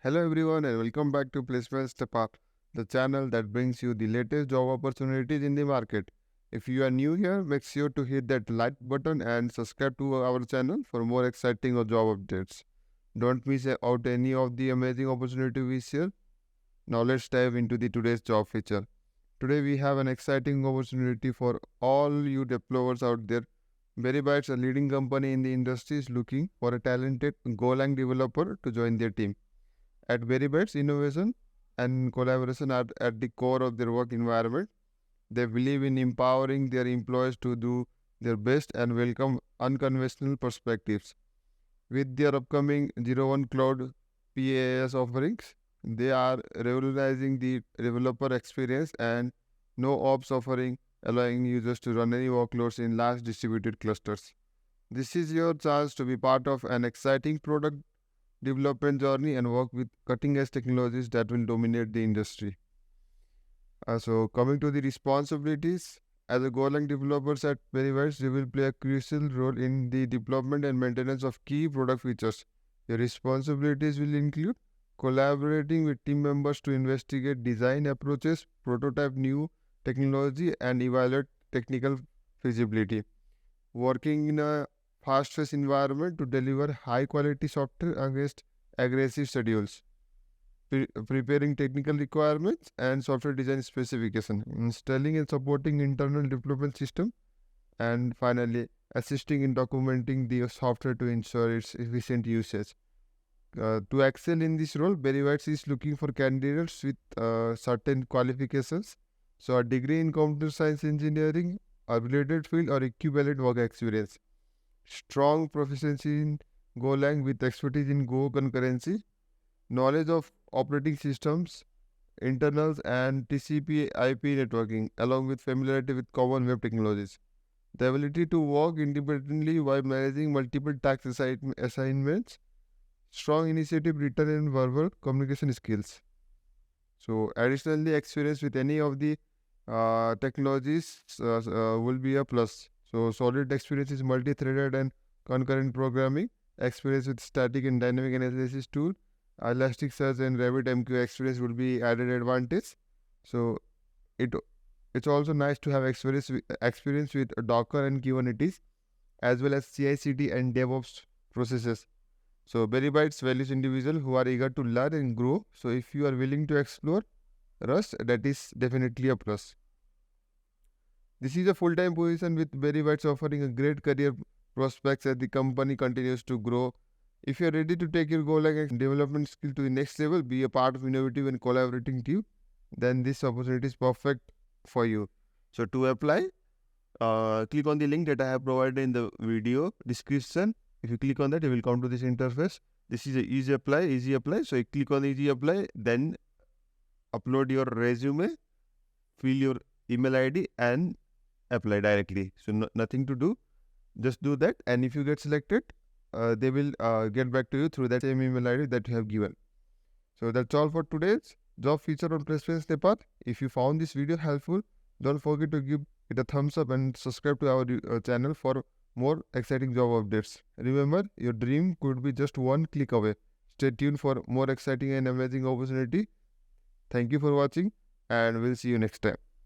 Hello everyone and welcome back to Placement Step Up, the channel that brings you the latest job opportunities in the market. If you are new here, make sure to hit that like button and subscribe to our channel for more exciting job updates. Don't miss out any of the amazing opportunity we share. Now let's dive into the today's job feature. Today we have an exciting opportunity for all you developers out there. Verybytes, a leading company in the industry, is looking for a talented Golang developer to join their team. At Verybytes, innovation and collaboration are at the core of their work environment. They believe in empowering their employees to do their best and welcome unconventional perspectives. With their upcoming Zero One Cloud PaaS offerings, they are revolutionizing the developer experience and no ops offering, allowing users to run any workloads in large distributed clusters. This is your chance to be part of an exciting product development journey and work with cutting edge technologies that will dominate the industry. So coming to the responsibilities, as a Golang developers at Verybytes, you will play a crucial role in the development and maintenance of key product features. Your responsibilities will include collaborating with team members to investigate design approaches, prototype new technology, and evaluate technical feasibility. Working in a fast-paced environment to deliver high-quality software against aggressive schedules, preparing technical requirements and software design specification, installing and supporting internal development system, and finally assisting in documenting the software to ensure its efficient usage. To excel in this role, Verybytes is looking for candidates with certain qualifications. So, a degree in computer science engineering, a related field, or equivalent work experience. Strong proficiency in Golang with expertise in Go concurrency, knowledge of operating systems, internals, and TCP/IP networking, along with familiarity with common web technologies. The ability to work independently while managing multiple task assignments, strong initiative, written and verbal communication skills. So, additionally, experience with any of the technologies will be a plus. So, solid experience is multi-threaded and concurrent programming, experience with static and dynamic analysis tool, Elasticsearch and RabbitMQ experience will be added advantage. So, it it's also nice to have experience with Docker and Kubernetes as well as CI/CD and DevOps processes. So, Verybytes values individuals who are eager to learn and grow. So, if you are willing to explore Rust, that is definitely a plus. This is a full-time position with Verybytes offering a great career prospects as the company continues to grow. If you are ready to take your Golang and development skill to the next level, be a part of innovative and collaborating team, then this opportunity is perfect for you. So to apply, click on the link that I have provided in the video description. If you click on that, you will come to this interface. This is a easy apply. So you click on easy apply, then upload your resume, fill your email ID and apply directly. So nothing to do, just do that. And if you get selected, they will get back to you through that same email ID that you have given. So that's all for today's job feature on Placement Nepal. If you found this video helpful, don't forget to give it a thumbs up and subscribe to our channel for more exciting job updates. Remember, your dream could be just one click away. Stay tuned for more exciting and amazing opportunity. Thank you for watching and we'll see you next time.